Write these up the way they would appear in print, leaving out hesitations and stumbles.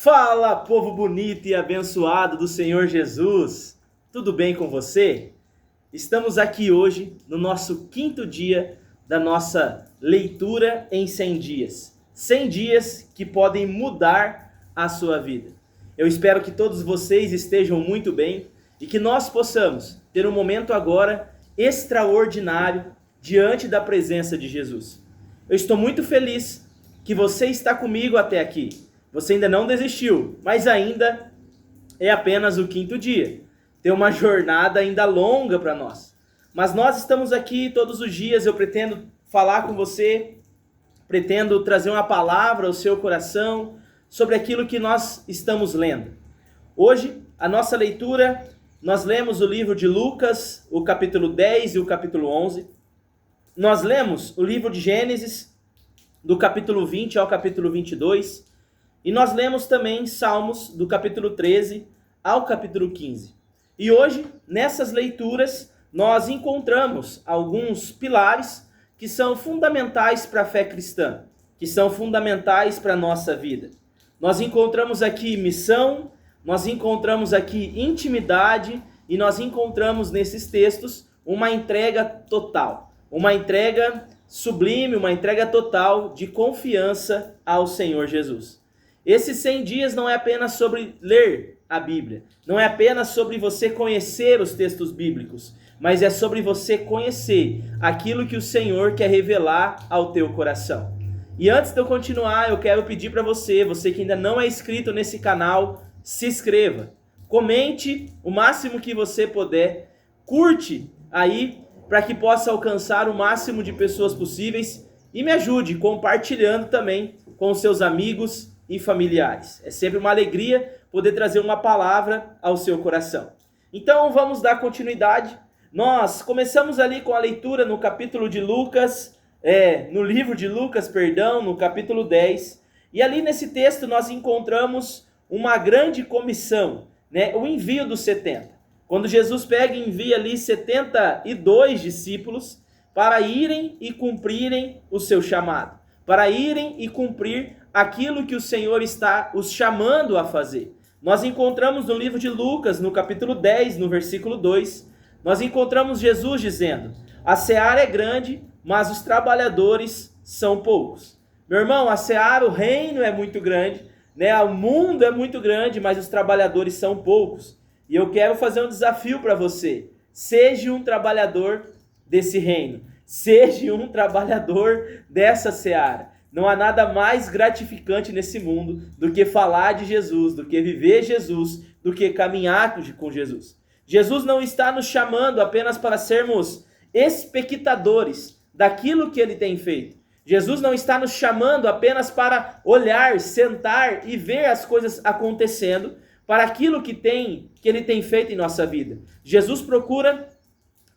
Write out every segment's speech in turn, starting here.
Fala, povo bonito e abençoado do Senhor Jesus! Tudo bem com você? Estamos aqui hoje no nosso quinto dia da nossa leitura em 100 dias. 100 dias que podem mudar a sua vida. Eu espero que todos vocês estejam muito bem e que nós possamos ter um momento agora extraordinário diante da presença de Jesus. Eu estou muito feliz que você está comigo até aqui. Você ainda não desistiu, mas ainda é apenas o quinto dia. Tem uma jornada ainda longa para nós. Mas nós estamos aqui todos os dias, eu pretendo falar com você, pretendo trazer uma palavra ao seu coração sobre aquilo que nós estamos lendo. Hoje, a nossa leitura, nós lemos o livro de Lucas, o capítulo 10 e o capítulo 11. Nós lemos o livro de Gênesis, do capítulo 20 ao capítulo 22. E nós lemos também Salmos, do capítulo 13 ao capítulo 15. E hoje, nessas leituras, nós encontramos alguns pilares que são fundamentais para a fé cristã, que são fundamentais para a nossa vida. Nós encontramos aqui missão, nós encontramos aqui intimidade e nós encontramos nesses textos uma entrega total, uma entrega sublime, uma entrega total de confiança ao Senhor Jesus. Esses 100 dias não é apenas sobre ler a Bíblia, não é apenas sobre você conhecer os textos bíblicos, mas é sobre você conhecer aquilo que o Senhor quer revelar ao teu coração. E antes de eu continuar, eu quero pedir para você que ainda não é inscrito nesse canal, se inscreva, comente o máximo que você puder, curte aí para que possa alcançar o máximo de pessoas possíveis e me ajude compartilhando também com os seus amigos e familiares. É sempre uma alegria poder trazer uma palavra ao seu coração. Então vamos dar continuidade. Nós começamos ali com a leitura no capítulo de Lucas, no livro de Lucas, no capítulo 10. E ali nesse texto nós encontramos uma grande comissão, o envio dos 70. Quando Jesus pega e envia ali 72 discípulos para irem e cumprirem o seu chamado, para irem e cumprir aquilo que o Senhor está os chamando a fazer. Nós encontramos no livro de Lucas, no capítulo 10, no versículo 2, nós encontramos Jesus dizendo: a seara é grande, mas os trabalhadores são poucos. Meu irmão, a seara, o reino é muito grande, o mundo é muito grande, mas os trabalhadores são poucos. E eu quero fazer um desafio para você. Seja um trabalhador desse reino. Seja um trabalhador dessa seara. Não há nada mais gratificante nesse mundo do que falar de Jesus, do que viver Jesus, do que caminhar com Jesus. Jesus não está nos chamando apenas para sermos espectadores daquilo que Ele tem feito. Jesus não está nos chamando apenas para olhar, sentar e ver as coisas acontecendo para aquilo que Ele tem feito em nossa vida. Jesus procura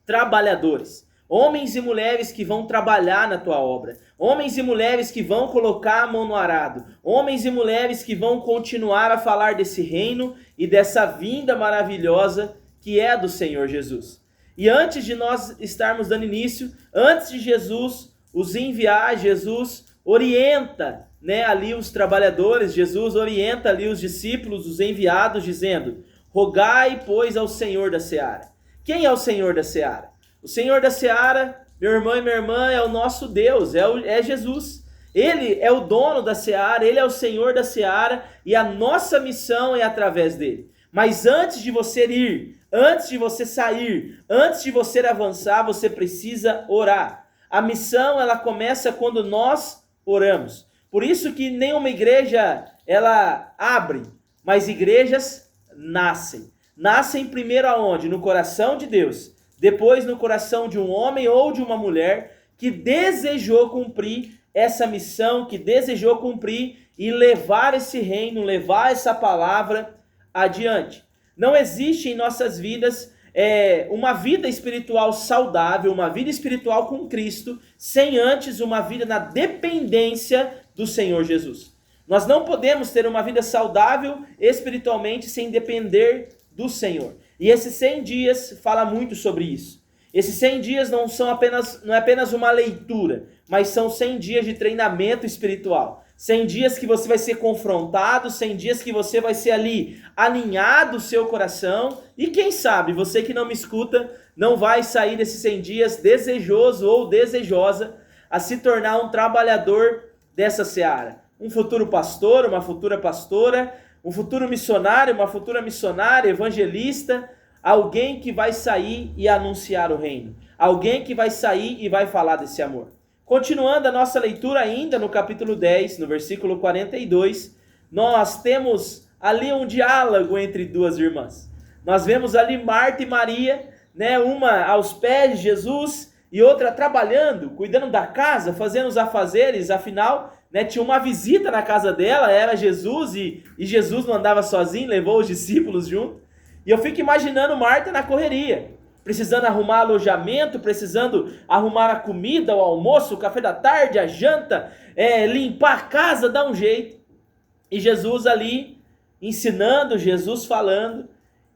trabalhadores. Homens e mulheres que vão trabalhar na tua obra. Homens e mulheres que vão colocar a mão no arado. Homens e mulheres que vão continuar a falar desse reino e dessa vinda maravilhosa que é do Senhor Jesus. E antes de nós estarmos dando início, antes de Jesus os enviar, Jesus orienta ali os trabalhadores, Jesus orienta ali os discípulos, os enviados, dizendo: rogai, pois, ao Senhor da seara. Quem é o Senhor da seara? O Senhor da seara, meu irmão e minha irmã, é o nosso Deus, é Jesus. Ele é o dono da seara, Ele é o Senhor da seara e a nossa missão é através dele. Mas antes de você ir, antes de você sair, antes de você avançar, você precisa orar. A missão, ela começa quando nós oramos. Por isso que nenhuma igreja, ela abre, mas igrejas nascem. Nascem primeiro aonde? No coração de Deus. Depois no coração de um homem ou de uma mulher que desejou cumprir essa missão, que desejou cumprir e levar esse reino, levar essa palavra adiante. Não existe em nossas vidas uma vida espiritual saudável, uma vida espiritual com Cristo, sem antes uma vida na dependência do Senhor Jesus. Nós não podemos ter uma vida saudável espiritualmente sem depender do Senhor. E esses 100 dias fala muito sobre isso. Esses 100 dias não é apenas uma leitura, mas são 100 dias de treinamento espiritual. sem dias que você vai ser confrontado, sem dias que você vai ser ali alinhado o seu coração. E quem sabe, você que não me escuta, não vai sair desses 100 dias desejoso ou desejosa a se tornar um trabalhador dessa seara. Um futuro pastor, uma futura pastora, um futuro missionário, uma futura missionária, evangelista, alguém que vai sair e anunciar o reino. Alguém que vai sair e vai falar desse amor. Continuando a nossa leitura ainda no capítulo 10, no versículo 42, nós temos ali um diálogo entre duas irmãs. Nós vemos ali Marta e Maria, né, uma aos pés de Jesus e outra trabalhando, cuidando da casa, fazendo os afazeres, afinal, né, tinha uma visita na casa dela, era Jesus, e Jesus não andava sozinho, levou os discípulos junto. E eu fico imaginando Marta na correria, precisando arrumar alojamento, precisando arrumar a comida, o almoço, o café da tarde, a janta, limpar a casa, dar um jeito. E Jesus ali ensinando, Jesus falando.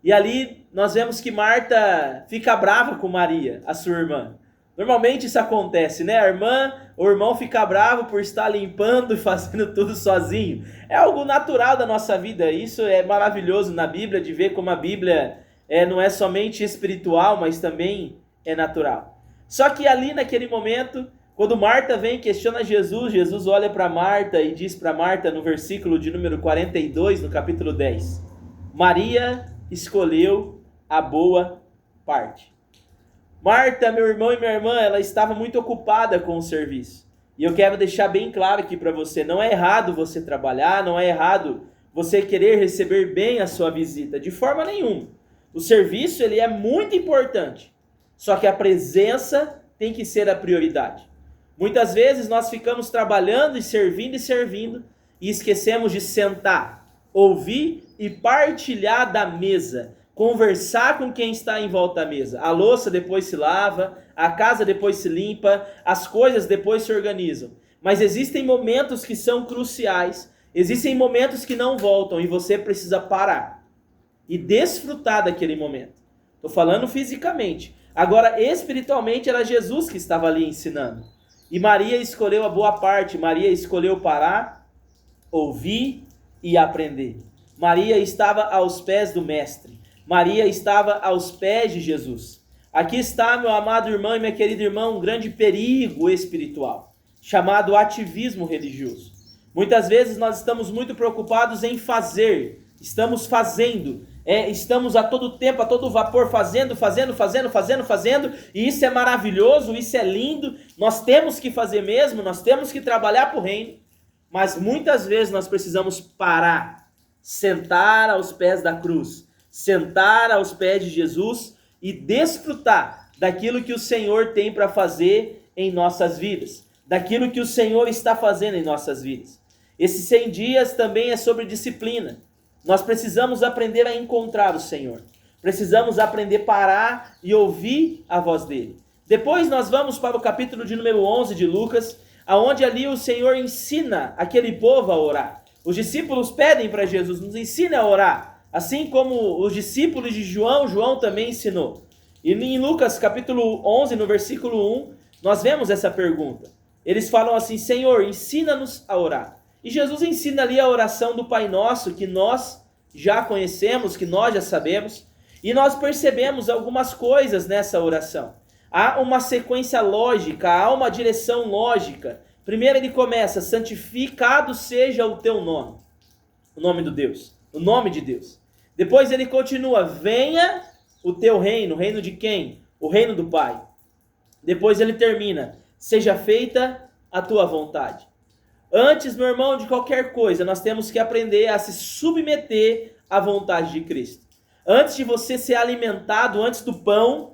E ali nós vemos que Marta fica brava com Maria, a sua irmã. Normalmente isso acontece, né? A irmã ou o irmão fica bravo por estar limpando e fazendo tudo sozinho. É algo natural da nossa vida. Isso é maravilhoso na Bíblia, de ver como a Bíblia não é somente espiritual, mas também é natural. Só que ali naquele momento, quando Marta vem e questiona Jesus, Jesus olha para Marta e diz para Marta no versículo de número 42, no capítulo 10, Maria escolheu a boa parte. Marta, meu irmão e minha irmã, ela estava muito ocupada com o serviço. E eu quero deixar bem claro aqui para você, não é errado você trabalhar, não é errado você querer receber bem a sua visita, de forma nenhuma. O serviço, ele é muito importante, só que a presença tem que ser a prioridade. Muitas vezes nós ficamos trabalhando e servindo e esquecemos de sentar, ouvir e partilhar da mesa, conversar com quem está em volta da mesa. A louça depois se lava, a casa depois se limpa, as coisas depois se organizam. Mas existem momentos que são cruciais, existem momentos que não voltam e você precisa parar e desfrutar daquele momento. Estou falando fisicamente. Agora, espiritualmente, era Jesus que estava ali ensinando. E Maria escolheu a boa parte. Maria escolheu parar, ouvir e aprender. Maria estava aos pés do Mestre. Maria estava aos pés de Jesus. Aqui está, meu amado irmão e minha querida irmã, um grande perigo espiritual, chamado ativismo religioso. Muitas vezes nós estamos muito preocupados em fazer, estamos fazendo, estamos a todo tempo, a todo vapor, fazendo, e isso é maravilhoso, isso é lindo, nós temos que fazer mesmo, nós temos que trabalhar para o reino, mas muitas vezes nós precisamos parar, sentar aos pés da cruz, sentar aos pés de Jesus e desfrutar daquilo que o Senhor tem para fazer em nossas vidas, daquilo que o Senhor está fazendo em nossas vidas. Esses 100 dias também é sobre disciplina. Nós precisamos aprender a encontrar o Senhor. Precisamos aprender a parar e ouvir a voz dele. Depois nós vamos para o capítulo de número 11 de Lucas, onde ali o Senhor ensina aquele povo a orar. Os discípulos pedem para Jesus, nos ensina a orar. Assim como os discípulos de João, João também ensinou. E em Lucas capítulo 11, no versículo 1, nós vemos essa pergunta. Eles falam assim, Senhor, ensina-nos a orar. E Jesus ensina ali a oração do Pai Nosso, que nós já conhecemos, que nós já sabemos. E nós percebemos algumas coisas nessa oração. Há uma sequência lógica, há uma direção lógica. Primeiro ele começa, santificado seja o teu nome. O nome do Deus, o nome de Deus. Depois ele continua, venha o teu reino. O reino de quem? O reino do Pai. Depois ele termina, seja feita a tua vontade. Antes, meu irmão, de qualquer coisa, nós temos que aprender a se submeter à vontade de Cristo. Antes de você ser alimentado, antes do pão,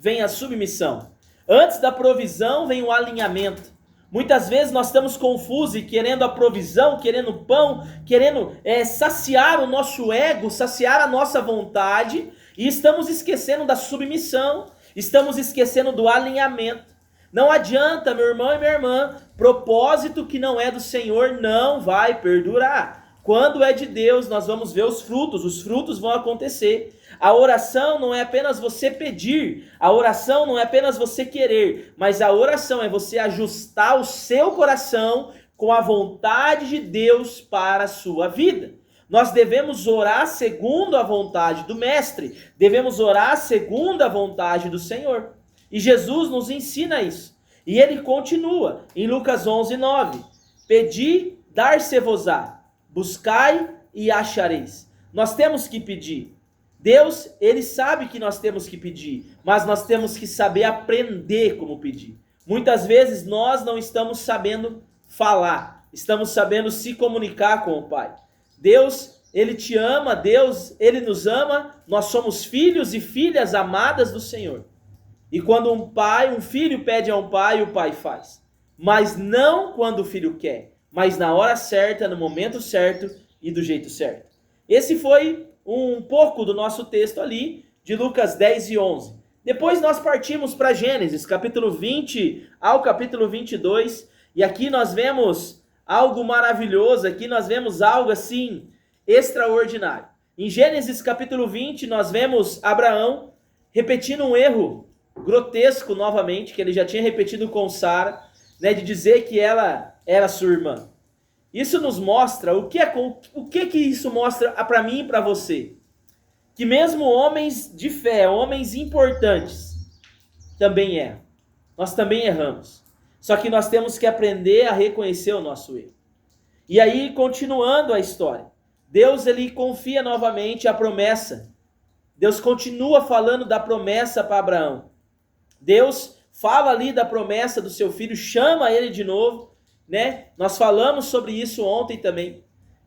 vem a submissão. Antes da provisão, vem o alinhamento. Muitas vezes nós estamos confusos e querendo a provisão, querendo pão, querendo saciar o nosso ego, saciar a nossa vontade, e estamos esquecendo da submissão, estamos esquecendo do alinhamento. Não adianta, meu irmão e minha irmã, propósito que não é do Senhor não vai perdurar. Quando é de Deus, nós vamos ver os frutos vão acontecer. A oração não é apenas você pedir, a oração não é apenas você querer, mas a oração é você ajustar o seu coração com a vontade de Deus para a sua vida. Nós devemos orar segundo a vontade do Mestre, devemos orar segundo a vontade do Senhor. E Jesus nos ensina isso. E ele continua em Lucas 11:9. Pedi, dar-se-vos-á, buscai e achareis. Nós temos que pedir. Deus, ele sabe que nós temos que pedir, mas nós temos que saber aprender como pedir. Muitas vezes nós não estamos sabendo falar, estamos sabendo se comunicar com o Pai. Deus, ele te ama, Deus, ele nos ama, nós somos filhos e filhas amadas do Senhor. E quando um filho pede a um pai, o pai faz. Mas não quando o filho quer, mas na hora certa, no momento certo e do jeito certo. Esse foi um pouco do nosso texto ali, de Lucas 10 e 11. Depois nós partimos para Gênesis, capítulo 20 ao capítulo 22. E aqui nós vemos algo maravilhoso, aqui nós vemos algo assim extraordinário. Em Gênesis capítulo 20 nós vemos Abraão repetindo um erro grotesco novamente, que ele já tinha repetido com Sara, né, de dizer que ela era sua irmã. Isso nos mostra, o que isso mostra para mim e para você? Que mesmo homens de fé, homens importantes, também erram. Nós também erramos. Só que nós temos que aprender a reconhecer o nosso erro. E aí, continuando a história, Deus ele confia novamente a promessa. Deus continua falando da promessa para Abraão. Deus fala ali da promessa do seu filho, chama ele de novo, né? Nós falamos sobre isso ontem também.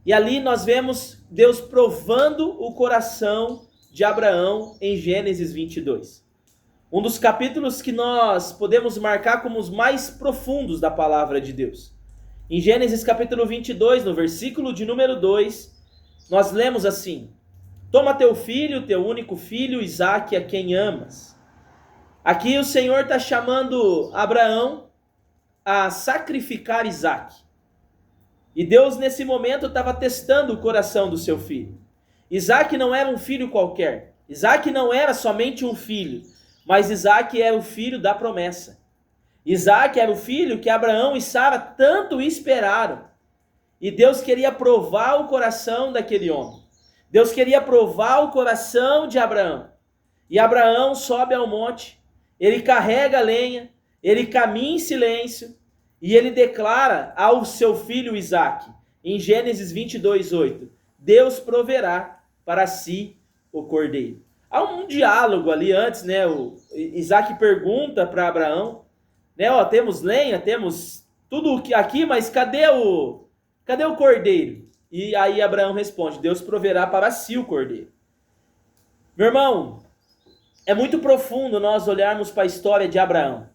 E ali nós vemos Deus provando o coração de Abraão em Gênesis 22. Um dos capítulos que nós podemos marcar como os mais profundos da palavra de Deus. Em Gênesis capítulo 22, no versículo de número 2, nós lemos assim: Toma teu filho, teu único filho, Isaque, a quem amas. Aqui o Senhor está chamando Abraão a sacrificar Isaque. E Deus nesse momento estava testando o coração do seu filho. Isaque não era um filho qualquer. Isaque não era somente um filho, mas Isaque era o filho da promessa. Isaque era o filho que Abraão e Sara tanto esperaram. E Deus queria provar o coração daquele homem. Deus queria provar o coração de Abraão. E Abraão sobe ao monte, ele carrega a lenha, ele caminha em silêncio e ele declara ao seu filho Isaque, em Gênesis 22:8, Deus proverá para si o cordeiro. Há um diálogo ali antes, né? O Isaque pergunta para Abraão, né? Ó, temos lenha, temos tudo aqui, mas cadê o cordeiro? E aí Abraão responde, Deus proverá para si o cordeiro. Meu irmão, é muito profundo nós olharmos para a história de Abraão.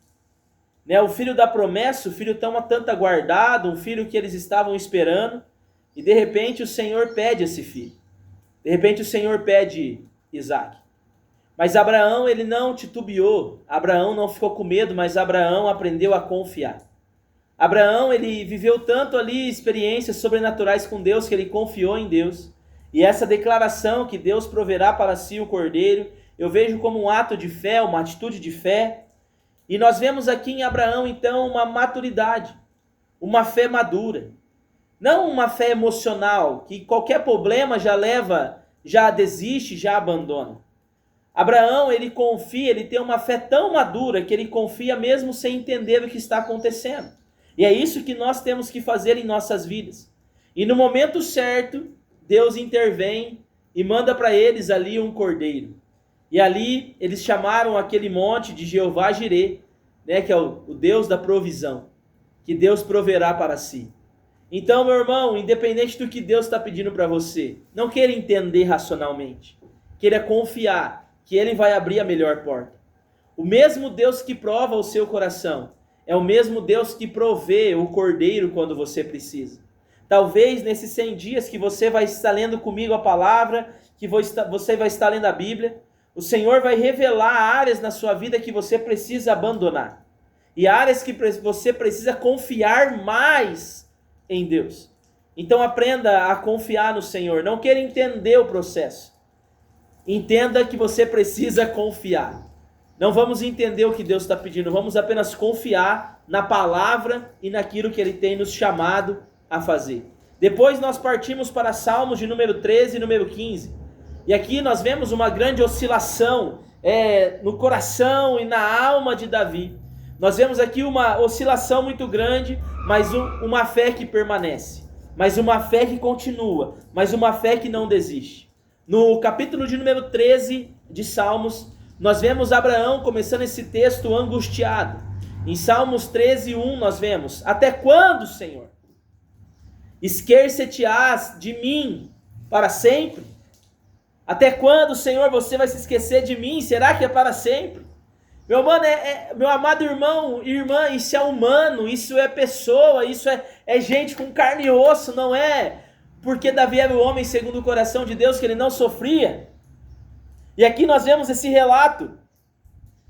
Né? O filho da promessa, o filho tão tanto aguardado, um filho que eles estavam esperando, e de repente o Senhor pede esse filho. De repente o Senhor pede Isaque. Mas Abraão, ele não titubeou, Abraão não ficou com medo, mas Abraão aprendeu a confiar. Abraão, ele viveu tanto ali experiências sobrenaturais com Deus, que ele confiou em Deus. E essa declaração que Deus proverá para si o cordeiro, eu vejo como um ato de fé, uma atitude de fé. E nós vemos aqui em Abraão, então, uma maturidade, uma fé madura. Não uma fé emocional, que qualquer problema já desiste, já abandona. Abraão, ele confia, ele tem uma fé tão madura que ele confia mesmo sem entender o que está acontecendo. E é isso que nós temos que fazer em nossas vidas. E no momento certo, Deus intervém e manda para eles ali um cordeiro. E ali eles chamaram aquele monte de Jeová Jirê, né, que é o Deus da provisão, que Deus proverá para si. Então, meu irmão, independente do que Deus está pedindo para você, não queira entender racionalmente, queira confiar que Ele vai abrir a melhor porta. O mesmo Deus que prova o seu coração é o mesmo Deus que provê o cordeiro quando você precisa. Talvez nesses 100 dias que você vai estar lendo comigo a palavra, que você vai estar lendo a Bíblia, o Senhor vai revelar áreas na sua vida que você precisa abandonar. E áreas que você precisa confiar mais em Deus. Então aprenda a confiar no Senhor. Não queira entender o processo. Entenda que você precisa confiar. Não vamos entender o que Deus está pedindo. Vamos apenas confiar na palavra e naquilo que ele tem nos chamado a fazer. Depois nós partimos para Salmos de número 13 e número 15. E aqui nós vemos uma grande oscilação no coração e na alma de Davi. Nós vemos aqui uma oscilação muito grande, mas uma fé que permanece, mas uma fé que continua, mas uma fé que não desiste. No capítulo de número 13 de Salmos, nós vemos Abraão começando esse texto angustiado. Em Salmos 13, 1 nós vemos: até quando, Senhor? Esquecer-te-ás de mim para sempre? Até quando, Senhor, você vai se esquecer de mim? Será que é para sempre? Meu mano, meu amado irmão, irmã, isso é humano, isso é pessoa, isso é gente com carne e osso, não é porque Davi era o homem segundo o coração de Deus que ele não sofria. E aqui nós vemos esse relato: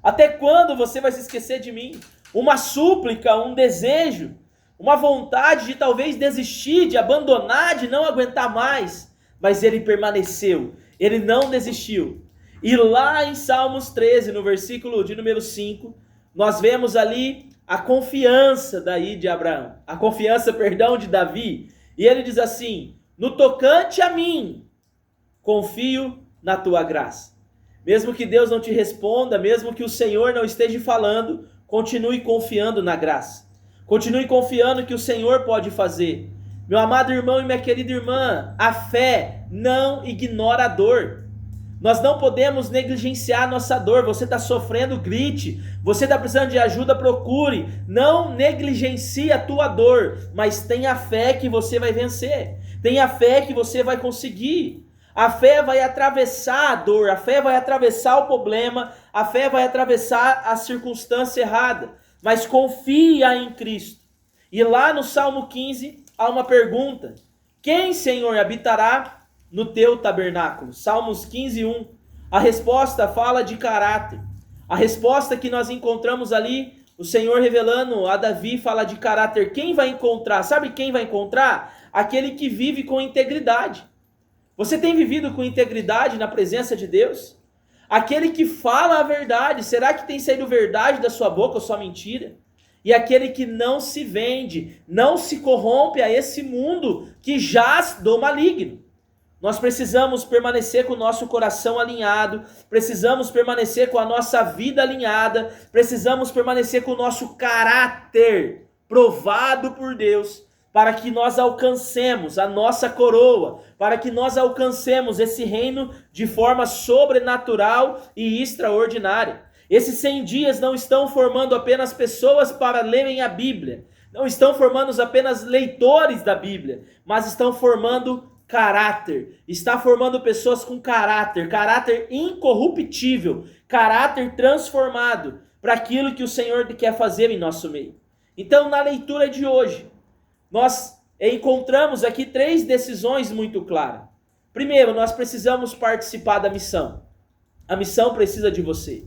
até quando você vai se esquecer de mim? Uma súplica, um desejo, uma vontade de talvez desistir, de abandonar, de não aguentar mais, mas ele permaneceu, ele não desistiu. E lá em Salmos 13, no versículo de número 5, nós vemos ali a confiança daí de Abraão, a confiança, de Davi. E ele diz assim: no tocante a mim, confio na tua graça. Mesmo que Deus não te responda, mesmo que o Senhor não esteja falando, continue confiando na graça. Continue confiando que o Senhor pode fazer. Meu amado irmão e minha querida irmã, a fé não ignora a dor. Nós não podemos negligenciar a nossa dor. Você está sofrendo, grite. Você está precisando de ajuda, procure. Não negligencie a tua dor, mas tenha fé que você vai vencer. Tenha fé que você vai conseguir. A fé vai atravessar a dor, a fé vai atravessar o problema, a fé vai atravessar a circunstância errada. Mas confia em Cristo. E lá no Salmo 15 há uma pergunta: quem, Senhor, habitará no teu tabernáculo? Salmos 15, 1. A resposta fala de caráter. A resposta que nós encontramos ali, o Senhor revelando a Davi, fala de caráter. Quem vai encontrar? Sabe quem vai encontrar? Aquele que vive com integridade. Você tem vivido com integridade na presença de Deus? Aquele que fala a verdade. Será que tem saído verdade da sua boca ou só mentira? E aquele que não se vende, não se corrompe a esse mundo que jaz do maligno. Nós precisamos permanecer com o nosso coração alinhado, precisamos permanecer com a nossa vida alinhada, precisamos permanecer com o nosso caráter provado por Deus, para que nós alcancemos a nossa coroa, para que nós alcancemos esse reino de forma sobrenatural e extraordinária. Esses 100 dias não estão formando apenas pessoas para lerem a Bíblia, não estão formando apenas leitores da Bíblia, mas estão formando caráter, está formando pessoas com caráter incorruptível, caráter transformado para aquilo que o Senhor quer fazer em nosso meio. Então, na leitura de hoje, nós encontramos aqui 3 decisões muito claras. Primeiro, nós precisamos participar da missão. A missão precisa de você.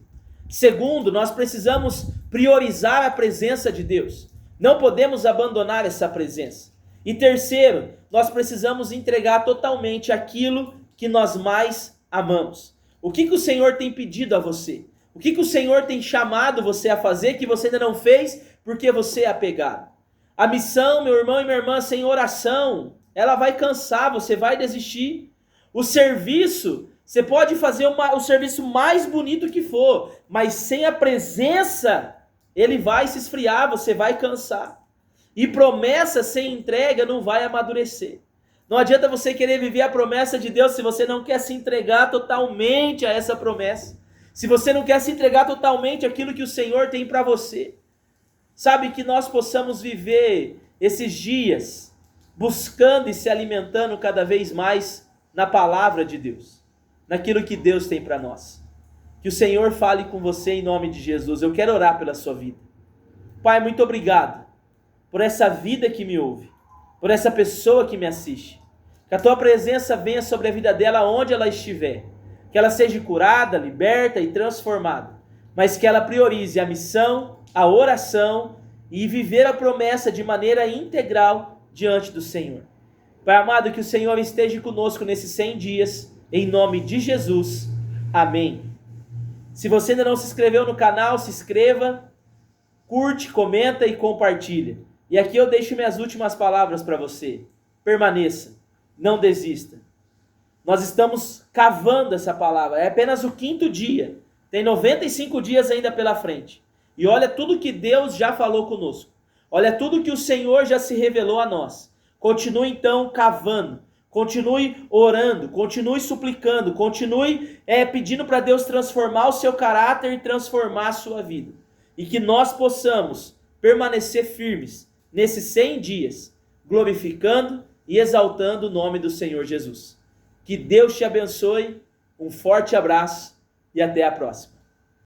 Segundo, nós precisamos priorizar a presença de Deus. Não podemos abandonar essa presença. E terceiro, nós precisamos entregar totalmente aquilo que nós mais amamos. O que o Senhor tem pedido a você? O que o Senhor tem chamado você a fazer que você ainda não fez porque você é apegado? A missão, meu irmão e minha irmã, sem oração, ela vai cansar, você vai desistir. O serviço, você pode fazer o serviço mais bonito que for, mas sem a presença, ele vai se esfriar, você vai cansar. E promessa sem entrega não vai amadurecer. Não adianta você querer viver a promessa de Deus se você não quer se entregar totalmente a essa promessa. Se você não quer se entregar totalmente àquilo que o Senhor tem para você. Sabe, que nós possamos viver esses dias buscando e se alimentando cada vez mais na palavra de Deus, naquilo que Deus tem para nós. Que o Senhor fale com você em nome de Jesus. Eu quero orar pela sua vida. Pai, muito obrigado por essa vida que me ouve, por essa pessoa que me assiste. Que a tua presença venha sobre a vida dela onde ela estiver. Que ela seja curada, liberta e transformada. Mas que ela priorize a missão, a oração e viver a promessa de maneira integral diante do Senhor. Pai amado, que o Senhor esteja conosco nesses 100 dias, em nome de Jesus. Amém. Se você ainda não se inscreveu no canal, se inscreva. curte, comenta e compartilha. E aqui eu deixo minhas últimas palavras para você. Permaneça, não desista. Nós estamos cavando essa palavra, é apenas o 5º dia. Tem 95 dias ainda pela frente. E olha tudo que Deus já falou conosco. Olha tudo que o Senhor já se revelou a nós. Continue então cavando. Continue orando. Continue suplicando. Continue pedindo para Deus transformar o seu caráter e transformar a sua vida. E que nós possamos permanecer firmes nesses 100 dias, glorificando e exaltando o nome do Senhor Jesus. Que Deus te abençoe. Um forte abraço e até a próxima.